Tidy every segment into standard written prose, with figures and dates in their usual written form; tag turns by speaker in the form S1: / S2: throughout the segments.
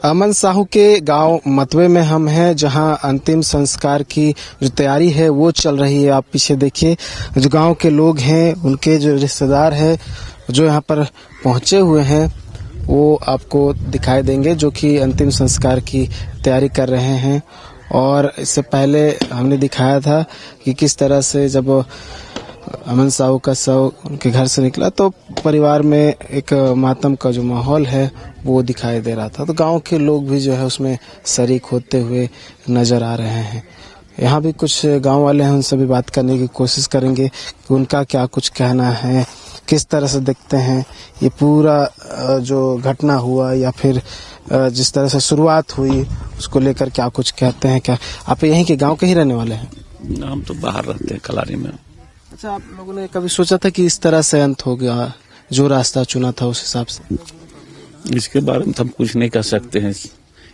S1: अमन साहू के गांव मतवे में हम हैं, जहां अंतिम संस्कार की जो तैयारी है वो चल रही है। आप पीछे देखिए, जो गांव के लोग हैं, उनके जो रिश्तेदार हैं जो यहां पर पहुंचे हुए हैं वो आपको दिखाई देंगे, जो कि अंतिम संस्कार की तैयारी कर रहे हैं। और इससे पहले हमने दिखाया था कि किस तरह से जब अमन साहू का शव उनके घर से निकला तो परिवार में एक मातम का जो माहौल है वो दिखाई दे रहा था। तो गांव के लोग भी जो है उसमें शरीक होते हुए नजर आ रहे हैं। यहाँ भी कुछ गांव वाले हैं, उनसे भी बात करने की कोशिश करेंगे कि उनका क्या कुछ कहना है, किस तरह से देखते हैं ये पूरा जो घटना हुआ या फिर जिस तरह से शुरुआत हुई उसको लेकर क्या कुछ कहते हैं। क्या आप यहीं के गांव के ही रहने वाले हैं?
S2: हम तो बाहर रहते हैं, कलारी में।
S1: अच्छा, आप लोगों ने कभी सोचा था कि इस तरह से अंत हो गया, जो रास्ता चुना था उस हिसाब से?
S2: इसके बारे में हम कुछ नहीं कर सकते हैं,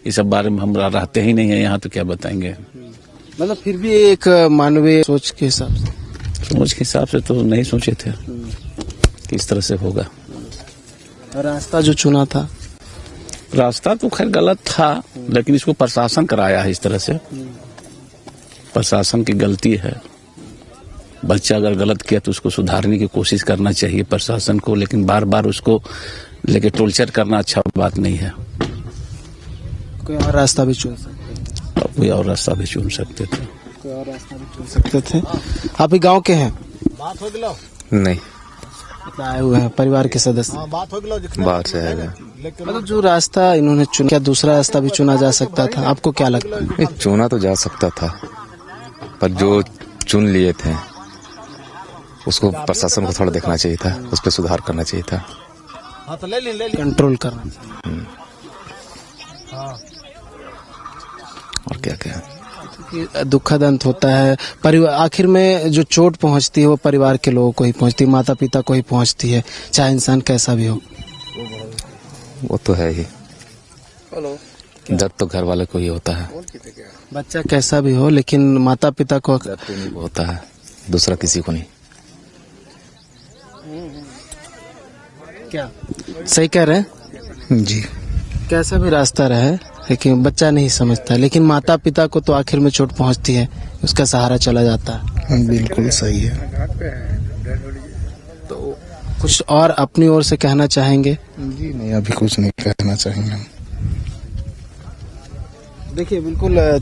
S2: इस सब बारे में हम रहते ही नहीं है यहाँ, तो क्या बताएंगे।
S1: मतलब फिर भी एक मानवीय सोच के हिसाब से
S2: तो नहीं सोचे थे कि इस तरह से होगा।
S1: रास्ता जो चुना था,
S2: रास्ता तो खैर गलत था, लेकिन इसको प्रशासन कराया है इस तरह से। प्रशासन की गलती है। बच्चा अगर गलत किया तो उसको सुधारने की कोशिश करना चाहिए प्रशासन को, लेकिन बार बार उसको लेके टोर्चर करना अच्छा बात नहीं है।
S1: कोई और रास्ता भी चुन सकते थे।
S2: कोई और रास्ता भी चुन सकते थे।
S1: आप ही गांव के हैं?
S3: बात हो गया
S1: नहीं, आए हुए हैं परिवार के सदस्य।
S3: बात हो गया
S1: बाहर से आएगा। मतलब जो रास्ता इन्होंने चुना, क्या दूसरा रास्ता भी चुना जा सकता था? आपको क्या लगता है?
S4: चुना तो जा सकता था, पर जो चुन लिए थे उसको प्रशासन को थोड़ा देखना चाहिए था, उस पर सुधार करना चाहिए था,
S1: कंट्रोल करना चाहिए।
S4: और क्या क्या
S1: दुखद अंत होता है। परिवार आखिर में जो चोट पहुंचती है वो परिवार के लोगों को ही पहुंचती है, माता पिता को ही पहुंचती है, चाहे इंसान कैसा भी हो।
S4: वो तो है ही, दर्द तो घर वाले को ही होता है।
S1: बच्चा कैसा भी हो, लेकिन माता पिता को
S4: दर्द तो नहीं होता है, दूसरा किसी को नहीं।
S1: क्या सही कह रहे हैं
S4: जी?
S1: कैसा भी रास्ता रहे, लेकिन बच्चा नहीं समझता, लेकिन माता पिता को तो आखिर में चोट पहुंचती है, उसका सहारा चला जाता है।
S4: बिल्कुल सही है।
S1: तो कुछ और अपनी ओर से कहना चाहेंगे?
S4: जी नहीं, अभी कुछ नहीं कहना चाहेंगे।
S1: देखिए, बिल्कुल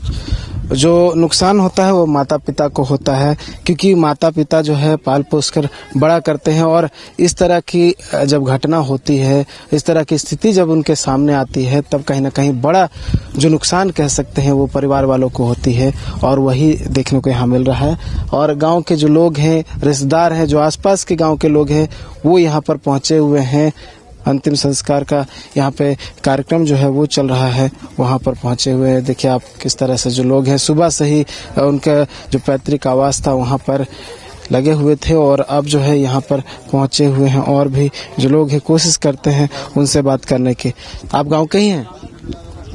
S1: जो नुकसान होता है वो माता पिता को होता है, क्योंकि माता पिता जो है पाल पोस कर बड़ा करते हैं, और इस तरह की जब घटना होती है, इस तरह की स्थिति जब उनके सामने आती है, तब कहीं ना कहीं बड़ा जो नुकसान कह सकते हैं वो परिवार वालों को होती है, और वही देखने को यहाँ मिल रहा है। और गांव के जो लोग हैं, रिश्तेदार हैं, जो आसपास के गांव के लोग हैं, वो यहाँ पर पहुँचे हुए हैं। अंतिम संस्कार का यहाँ पे कार्यक्रम जो है वो चल रहा है, वहाँ पर पहुँचे हुए हैं। देखिए आप किस तरह से जो लोग हैं सुबह से ही उनका जो पैतृक आवास था वहाँ पर लगे हुए थे, और अब जो है यहाँ पर पहुँचे हुए हैं। और भी जो लोग हैं कोशिश करते हैं उनसे बात करने की। आप गांव के ही हैं?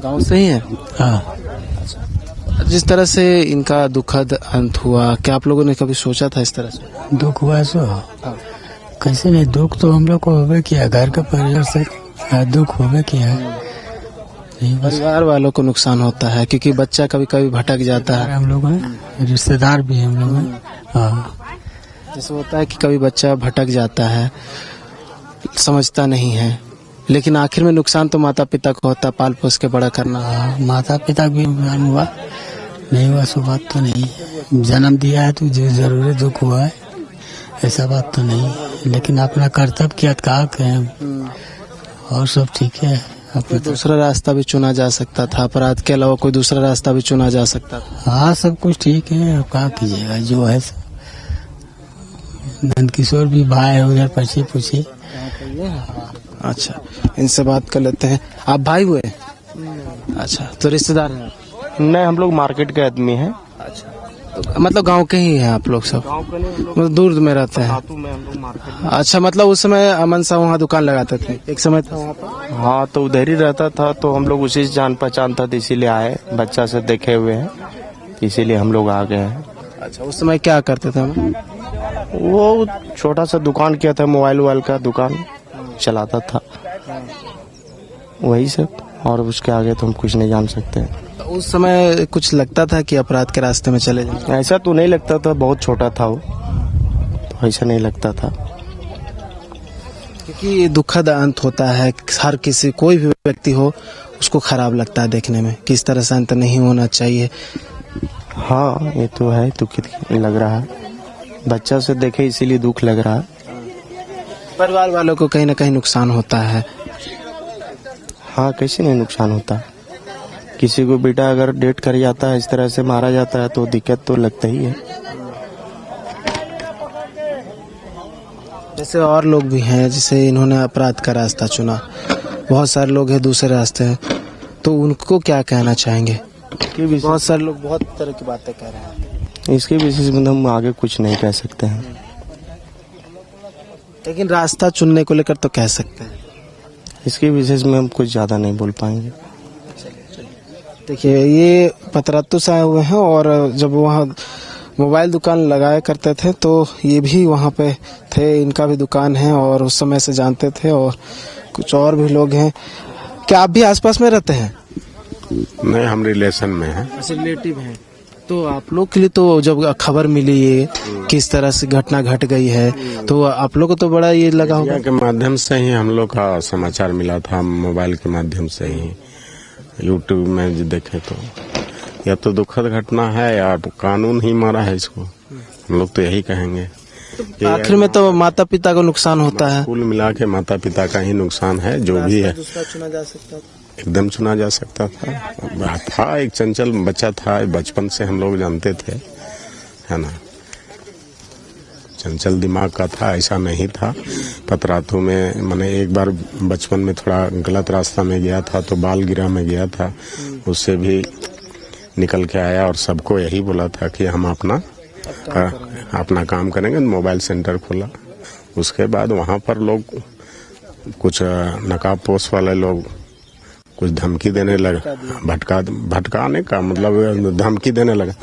S1: गांव से ही हैं?
S5: हाँ।
S1: जिस तरह से इनका दुखद अंत हुआ, क्या आप लोगों ने कभी सोचा था इस तरह से?
S5: दुख हुआ सो कैसे नहीं, दुख तो हम लोग को होवे किया, घर के परिवार से दुख होवे किया।
S1: परिवार वालों को नुकसान होता है, क्योंकि बच्चा कभी कभी भटक जाता है।
S5: हम लोग हैं, रिश्तेदार भी हम लोग हैं। हाँ,
S1: जैसे होता है कि कभी बच्चा भटक जाता है, समझता नहीं है, लेकिन आखिर में नुकसान तो माता पिता को होता है, पाल पोस के बड़ा करना।
S5: माता पिता भी हुआ नहीं हुआ सो बात तो नहीं। जन्म दिया है तो जो जरूरी दुख हुआ है, ऐसा बात तो नहीं, लेकिन अपना कर्तव्य किया कहा और सब ठीक है।
S1: कोई दूसरा रास्ता भी चुना जा सकता था, अपराध के अलावा कोई दूसरा रास्ता भी चुना जा सकता था।
S5: हाँ, सब कुछ ठीक है, अब क्या कीजिएगा, जो है नंद किशोर भी भाई है उधर, पीछे पूछे।
S1: अच्छा, इनसे बात कर लेते हैं। आप भाई हुए? अच्छा, तो रिश्तेदार हैं?
S6: नहीं, हम लोग मार्केट के आदमी हैं।
S1: अच्छा, तो मतलब गांव के ही हैं आप लोग सब? मतलब दूर में रहते हैं? अच्छा, मतलब उस समय अमन साहब वहाँ दुकान लगाते थे, एक समय था वहाँ पर?
S6: हाँ, तो उधर ही रहता था, तो हम लोग उसी से जान पहचान था, इसीलिए आए, बच्चा से देखे हुए हैं, इसीलिए हम लोग आ गए हैं।
S1: अच्छा, उस समय क्या करते थे हम?
S6: वो छोटा सा दुकान किया था, मोबाइल का दुकान चलाता था, वही सब। और उसके आगे तो हम कुछ नहीं जान सकते।
S1: उस समय कुछ लगता था कि अपराध के रास्ते में चले जाएं?
S6: ऐसा तो नहीं लगता था, बहुत छोटा था वो, तो ऐसा नहीं लगता था।
S1: क्योंकि दुखद अंत होता है, हर किसी कोई भी व्यक्ति हो उसको खराब लगता है देखने में कि इस तरह से अंत नहीं होना चाहिए।
S6: हाँ ये तो है, दुखित लग रहा है, बच्चा से देखे इसीलिए दुख लग रहा है।
S1: परिवार वालों को कहीं ना कहीं नुकसान होता है।
S6: हाँ कैसे नहीं नुकसान होता, किसी को बेटा अगर डेट कर जाता है, इस तरह से मारा जाता है तो दिक्कत तो लगता ही है।
S1: जैसे और लोग भी हैं जिसे इन्होंने अपराध का रास्ता चुना, बहुत सारे लोग हैं दूसरे रास्ते हैं, तो उनको क्या कहना चाहेंगे? बहुत सारे लोग बहुत तरह की बातें कह रहे हैं।
S6: इसके विशेष में हम आगे कुछ नहीं कह सकते हैं,
S1: लेकिन रास्ता चुनने को लेकर तो कह सकते हैं।
S6: इसके विशेष में हम कुछ ज़्यादा नहीं बोल पाएंगे।
S1: देखिए ये पतरातू से आए हुए हैं और जब वहाँ मोबाइल दुकान लगाया करते थे तो ये भी वहाँ पे थे, इनका भी दुकान है और उस समय से जानते थे। और कुछ और भी लोग हैं। क्या आप भी आसपास में रहते हैं?
S3: नहीं, हम रिलेशन में हैं।
S1: रिलेटिव हैं। तो आप लोग के लिए तो जब खबर मिली ये किस तरह से घटना घट गई है तो आप लोग को तो बड़ा ये लगा होगा।
S3: मीडिया के माध्यम से ही हम लोग का समाचार मिला था, मोबाइल के माध्यम से ही, यूट्यूब में जो देखे तो यह तो दुखद घटना है या कानून ही मारा है इसको, हम लोग तो यही कहेंगे।
S1: आखिर में तो माता पिता को नुकसान होता है।
S3: कुल मिला के माता पिता का ही नुकसान है, जो भी है।
S1: चुना जा सकता था,
S3: एकदम चुना जा सकता था। एक चंचल बच्चा था, बचपन से हम लोग जानते थे, है ना, चंचल दिमाग का था, ऐसा नहीं था। पतरातू में मैंने एक बार बचपन में थोड़ा गलत रास्ता में गया था तो बाल गिरा में गया था, उससे भी निकल के आया और सबको यही बोला था कि हम अपना काम करेंगे। मोबाइल सेंटर खोला, उसके बाद वहाँ पर लोग कुछ नकाबपोश वाले लोग कुछ धमकी देने लगा, भटकाने का मतलब धमकी देने लगा।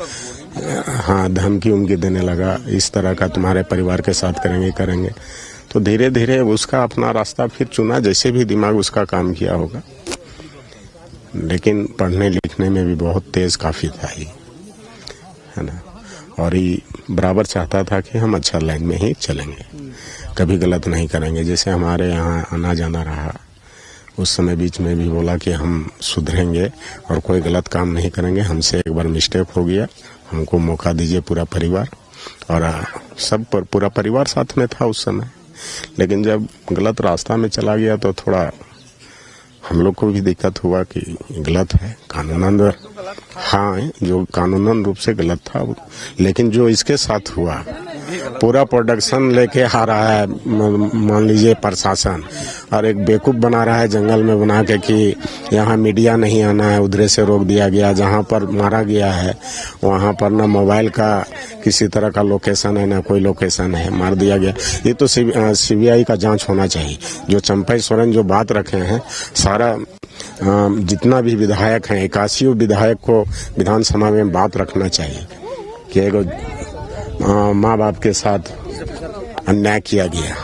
S3: हाँ, धमकी उमकी देने लगा, इस तरह का तुम्हारे परिवार के साथ करेंगे। तो धीरे धीरे उसका अपना रास्ता फिर चुना, जैसे भी दिमाग उसका काम किया होगा। लेकिन पढ़ने लिखने में भी बहुत तेज काफी था ही, है ना, और ये बराबर चाहता था कि हम अच्छा लाइन में ही चलेंगे, कभी गलत नहीं करेंगे। जैसे हमारे यहाँ आना जाना रहा, उस समय बीच में भी बोला कि हम सुधरेंगे और कोई गलत काम नहीं करेंगे, हमसे एक बार मिस्टेक हो गया, हमको मौका दीजिए पूरा परिवार। और सब पर पूरा परिवार साथ में था उस समय। लेकिन जब गलत रास्ता में चला गया तो थोड़ा हम लोग को भी दिक्कत हुआ कि गलत है, कानूनन, हाँ जो कानूनन रूप से गलत था। लेकिन जो इसके साथ हुआ, पूरा प्रोडक्शन लेके आ रहा है, मान लीजिए प्रशासन, और एक बेवकूफ़ बना रहा है जंगल में बना के कि यहाँ मीडिया नहीं आना है, उधरे से रोक दिया गया। जहाँ पर मारा गया है वहाँ पर ना मोबाइल का किसी तरह का लोकेशन है, ना कोई लोकेशन है, मार दिया गया। ये तो सीबीआई का जांच होना चाहिए। जो चंपई सोरेन जो बात रखे हैं, सारा जितना भी विधायक हैं, 81 विधायक को विधानसभा में बात रखना चाहिए कि एगो माँ बाप के साथ अन्याय किया गया,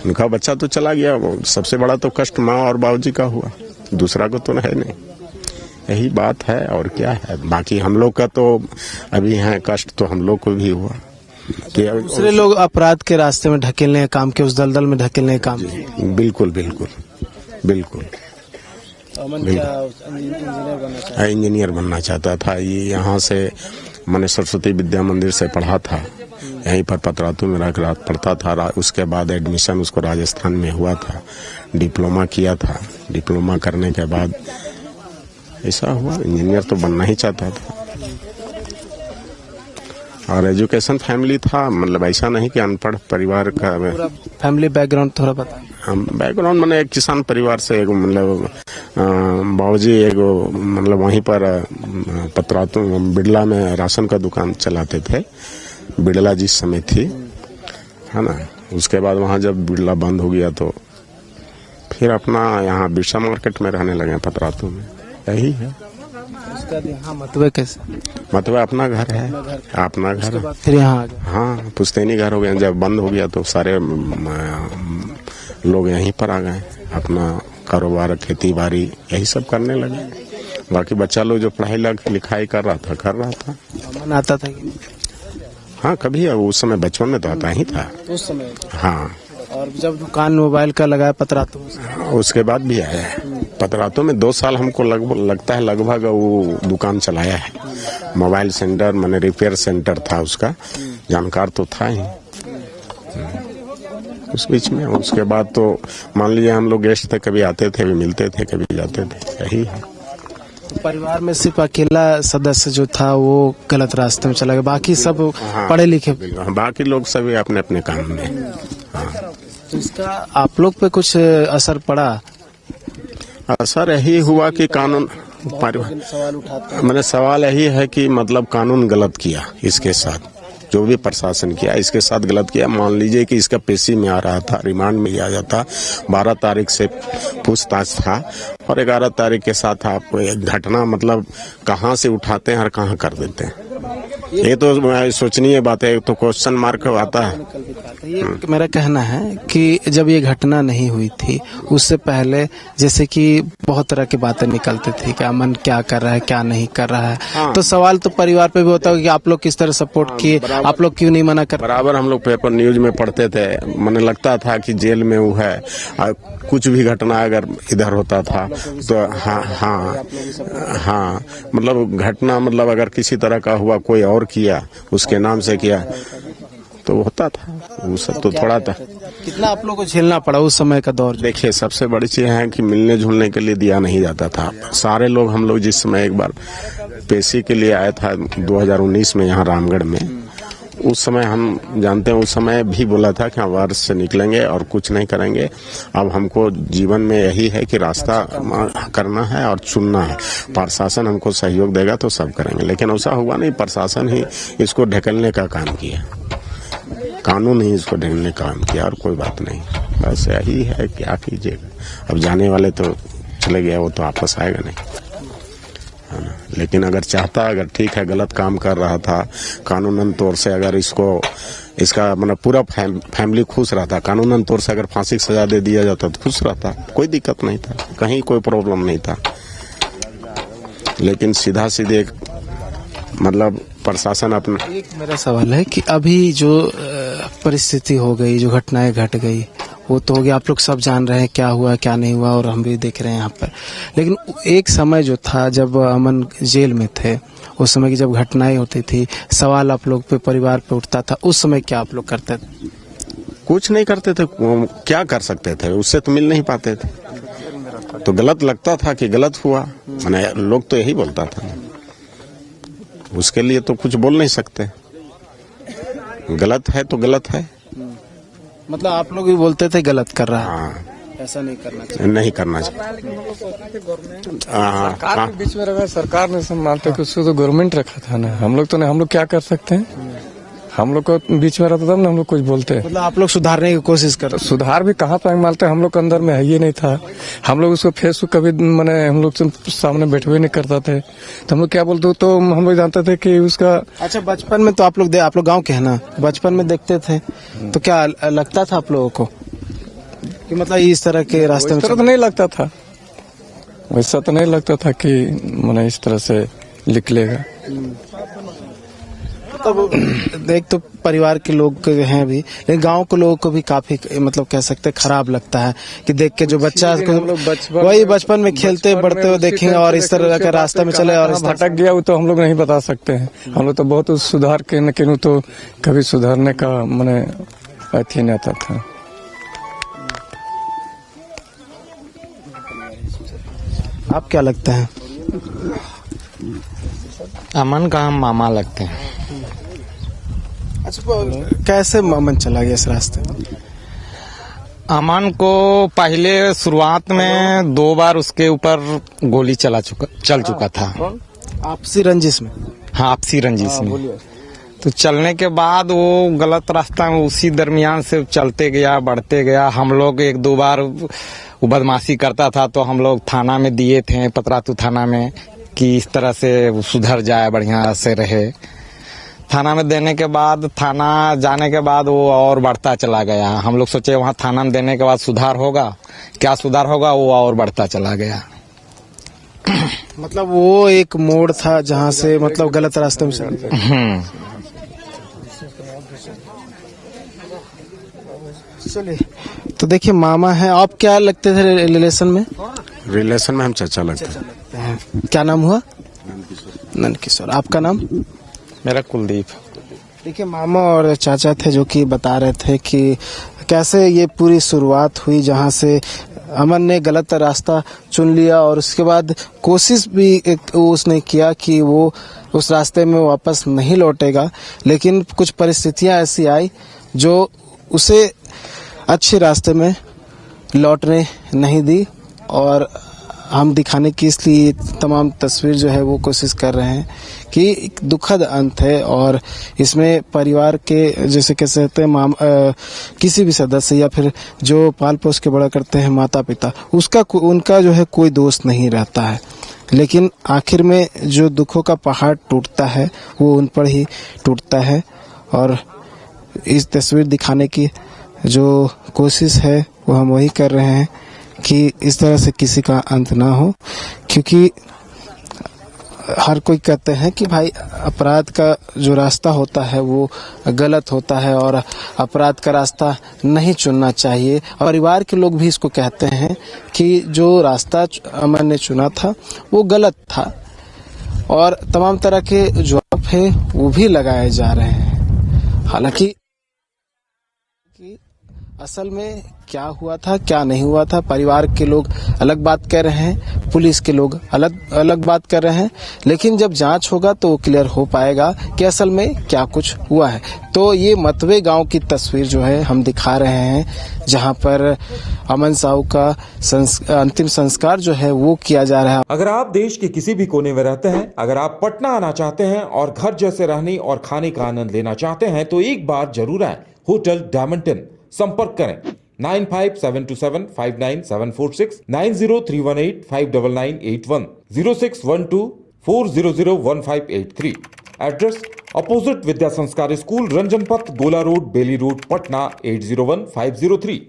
S3: उनका बच्चा तो चला गया, सबसे बड़ा तो कष्ट माँ और बाबूजी का हुआ, दूसरा को तो है नहीं। यही बात है और क्या है। बाकी हम लोग का तो अभी है कष्ट, तो हम लोग को भी हुआ कि
S1: दूसरे लोग अपराध के रास्ते में ढकेलने का काम किया, उस दलदल में ढकेलने का काम किया।
S3: बिल्कुल इंजीनियर बनना चाहता था। ये यहाँ से मैंने सरस्वती विद्या मंदिर से पढ़ा था, यहीं पर पतरातू में रह पढ़ता था। उसके बाद एडमिशन उसको राजस्थान में हुआ था, डिप्लोमा किया था। डिप्लोमा करने के बाद ऐसा हुआ, इंजीनियर तो बनना ही चाहता था। और एजुकेशन फैमिली था, मतलब ऐसा नहीं कि अनपढ़ परिवार का।
S1: फैमिली बैकग्राउंड थोड़ा बता।
S3: बैकग्राउंड मैंने एक किसान परिवार से, एक मतलब बाबूजी एगो मतलब वहीं पर पतरातू बिड़ला में राशन का दुकान चलाते थे, बिड़ला जिस समय थी, है ना। उसके बाद वहाँ जब बिड़ला बंद हो गया तो फिर अपना यहाँ बिरसा मार्केट में रहने लगे पतरातू में। यही है।
S1: यहाँ मतवे कैसे?
S3: मतवे अपना घर है, अपना घर।
S1: फिर यहाँ आ गए?
S3: हाँ, पुश्तैनी घर हो गया। जब बंद हो गया तो सारे लोग यहीं पर आ गए, अपना कारोबार, खेती बाड़ी यही सब करने लगे। बाकी बच्चा लोग जो पढ़ाई लिखाई कर रहा था।
S1: अमन आता था कि
S3: हाँ, कभी उस समय बचपन में तो आता ही था।
S1: उस समय?
S3: हाँ,
S1: और जब दुकान मोबाइल का लगाया पतरातू
S3: उसके बाद भी आया है। पतरातू में 2 साल हमको लगता है लगभग वो दुकान चलाया है। मोबाइल सेंटर माने रिपेयर सेंटर था उसका, जानकार तो था ही। उस बीच में उसके बाद तो मान लीजिए हम लोग गेस्ट थे, कभी आते थे, कभी मिलते थे, कभी जाते थे, यही है।
S1: परिवार में सिर्फ अकेला सदस्य जो था वो गलत रास्ते में चला गया, बाकी सब पढ़े लिखे?
S3: बाकी लोग सभी अपने अपने काम में। हाँ।
S1: तो इसका आप लोग पे कुछ असर पड़ा?
S3: असर यही हुआ कि कानून
S1: सवाल उठाते हैं।
S3: मैंने सवाल यही है कि मतलब कानून गलत किया इसके साथ, जो भी प्रशासन किया इसके साथ गलत किया। मान लीजिए कि इसका पेशी में आ रहा था, रिमांड में आ जाता, 12 तारीख से पूछताछ था और 11 तारीख के साथ आप घटना मतलब कहाँ से उठाते हैं और कहाँ कर देते हैं, ये तो सोचनीय बात है। तो क्वेश्चन मार्क आता है।
S1: ये मेरा कहना है कि जब ये घटना नहीं हुई थी उससे पहले जैसे कि बहुत तरह की बातें निकलती थी कि अमन क्या कर रहा है, क्या नहीं कर रहा है।
S3: हाँ।
S1: तो सवाल तो परिवार पे भी होता है कि आप लोग किस तरह सपोर्ट किए, आप लोग क्यों नहीं मना कर?
S3: बराबर हम लोग पेपर न्यूज में पढ़ते थे, मैंने लगता था कि जेल में वो है, कुछ भी घटना अगर इधर होता था तो हाँ मतलब घटना मतलब अगर किसी तरह का हुआ, कोई और किया, उसके नाम से किया तो होता था। वो सब तो थोड़ा था।
S1: कितना आप लोग को झेलना पड़ा उस समय का दौर?
S3: देखिए, सबसे बड़ी चीज है कि मिलने जुलने के लिए दिया नहीं जाता था। सारे लोग हम लोग जिस समय एक बार पेशी के लिए आया था 2019 में यहाँ रामगढ़ में, उस समय हम जानते हैं, उस समय भी बोला था कि हम वर्ष से निकलेंगे और कुछ नहीं करेंगे। अब हमको जीवन में यही है कि रास्ता करना है और चुनना है। प्रशासन हमको सहयोग देगा तो सब करेंगे, लेकिन ऐसा हुआ नहीं। प्रशासन ही इसको ढकेलने का काम किया, कानून ही इसको ढकेलने का काम किया और कोई बात नहीं। बस यही है, क्या कीजिएगा। अब जाने वाले तो चले गए, वो तो वापस आएगा नहीं, है ना। लेकिन अगर चाहता, अगर ठीक है गलत काम कर रहा था, कानूनन तौर से अगर इसका मतलब पूरा फैमिली खुश रहता, कानूनन तौर से अगर फांसी की सजा दे दिया जाता तो खुश रहता, कोई दिक्कत नहीं था, कहीं कोई प्रॉब्लम नहीं था। लेकिन सीधा सीधे मतलब प्रशासन अपना।
S1: एक मेरा सवाल है कि अभी जो परिस्थिति हो गई, जो घटनाएं घट गई, वो तो हो गया, आप लोग सब जान रहे हैं क्या हुआ क्या नहीं हुआ और हम भी देख रहे हैं यहाँ पर। लेकिन एक समय जो था जब अमन जेल में थे, उस समय की जब घटनाएं होती थी, सवाल आप लोग पे, परिवार पे उठता था, उस समय क्या आप लोग करते थे?
S3: कुछ नहीं करते थे, क्या कर सकते थे, उससे तो मिल नहीं पाते थे। तो गलत लगता था कि गलत हुआ, मैंने लोग तो यही बोलता था, उसके लिए तो कुछ बोल नहीं सकते। गलत है तो गलत है।
S1: मतलब आप लोग भी बोलते थे गलत कर रहा है,
S3: हाँ,
S1: ऐसा नहीं करना चाहिए,
S3: नहीं करना चाहिए।
S7: सरकार के बीच में रखा, सरकार ने मानते कि उसको तो गवर्नमेंट रखा था ना, हम लोग तो नहीं, हम लोग क्या कर सकते हैं। हम लोग को बीच में रहता तब ना हम लोग कुछ बोलते हैं।
S1: मतलब आप लोग सुधारने की कोशिश कर?
S7: सुधार भी कहाँ पाएंगे, मानते हम लोग के अंदर में है ये नहीं था। हम लोग उसको फेसबुक कभी मैंने हम लोग सामने बैठे हुए नहीं करता थे, तो हम लोग क्या बोलते तो हम लोग जानते थे कि उसका।
S1: अच्छा, बचपन में तो आप लोग गाँव के है ना, बचपन में देखते थे तो क्या लगता था आप लोगों को कि मतलब इस तरह के रास्ते में?
S7: तो नहीं लगता था, वैसा तो नहीं लगता था कि मैंने इस तरह से निकलेगा।
S1: तब एक तो परिवार के लोग हैं भी, लेकिन गांव के लोगों को भी काफी मतलब कह सकते हैं खराब लगता है कि देख के जो बच्चा वही बचपन में खेलते बढ़ते हुए देखेंगे और इस तरह का रास्ते में चले और
S7: भटक गया, वो तो हम लोग नहीं बता सकते हैं। हम लोग तो बहुत सुधार के, लेकिन तो कभी सुधारने का मैंने अथी नहीं आता था।
S1: आप क्या लगता है?
S8: अमन का हम मामा लगते हैं।
S1: अच्छा, कैसे अमन चला गया इस रास्ते?
S8: अमन को पहले शुरुआत में 2 बार उसके ऊपर गोली चल चुका था।
S1: आपसी रंजिश में?
S8: हाँ, आपसी रंजिश में। तो चलने के बाद वो गलत रास्ता में उसी दरमियान से चलते गया, बढ़ते गया। हम लोग 1-2 बार वो बदमाशी करता था तो हम लोग थाना में दिए थे, पतरातू थाना में, कि इस तरह से वो सुधर जाए, बढ़िया से रहे। थाना में देने के बाद, थाना जाने के बाद वो और बढ़ता चला गया। हम लोग सोचे वहाँ थाना में देने के बाद सुधार होगा, क्या सुधार होगा, वो और बढ़ता चला गया।
S1: मतलब वो एक मोड़ था जहाँ से मतलब गलत रास्ते में चल चलिए। तो देखिए मामा है, आप क्या लगते थे रिलेशन में?
S3: रिलेशन में हम चाचा लगते हैं।
S1: क्या नाम हुआ? नंद किशोर। आपका नाम?
S8: मेरा कुलदीप।
S1: देखिए मामा और चाचा थे जो कि बता रहे थे कि कैसे ये पूरी शुरुआत हुई, जहाँ से अमन ने गलत रास्ता चुन लिया और उसके बाद कोशिश भी उसने किया कि वो उस रास्ते में वापस नहीं लौटेगा, लेकिन कुछ परिस्थितियां ऐसी आई जो उसे अच्छे रास्ते में लौटने नहीं दी। और हम दिखाने की इसलिए तमाम तस्वीर जो है वो कोशिश कर रहे हैं कि एक दुखद अंत है और इसमें परिवार के जैसे कह सकते हैं किसी भी सदस्य या फिर जो पाल पोस के बड़ा करते हैं माता पिता, उनका जो है कोई दोष नहीं रहता है, लेकिन आखिर में जो दुखों का पहाड़ टूटता है वो उन पर ही टूटता है। और इस तस्वीर दिखाने की जो कोशिश है वो हम वही कर रहे हैं कि इस तरह से किसी का अंत ना हो, क्योंकि हर कोई कहते हैं कि भाई अपराध का जो रास्ता होता है वो गलत होता है और अपराध का रास्ता नहीं चुनना चाहिए। परिवार के लोग भी इसको कहते हैं कि जो रास्ता अमन ने चुना था वो गलत था और तमाम तरह के जो आरोप है वो भी लगाए जा रहे हैं। हालांकि असल में क्या हुआ था क्या नहीं हुआ था, परिवार के लोग अलग बात कर रहे हैं, पुलिस के लोग अलग बात कर रहे हैं, लेकिन जब जांच होगा तो क्लियर हो पाएगा कि असल में क्या कुछ हुआ है। तो ये मतवे गांव की तस्वीर जो है हम दिखा रहे हैं, जहां पर अमन साहू का अंतिम संस्कार जो है वो किया जा रहा है।
S9: अगर आप देश के किसी भी कोने में रहते हैं, अगर आप पटना आना चाहते हैं और घर जैसे रहने और खाने का आनंद लेना चाहते हैं तो एक बार जरूर आए होटल डायमंटन। संपर्क करें 9572759746, 9031859981, 0612400153। एड्रेस अपोजिट विद्या संस्कार स्कूल, रंजन पथ, गोला रोड, बेली रोड, पटना 801503।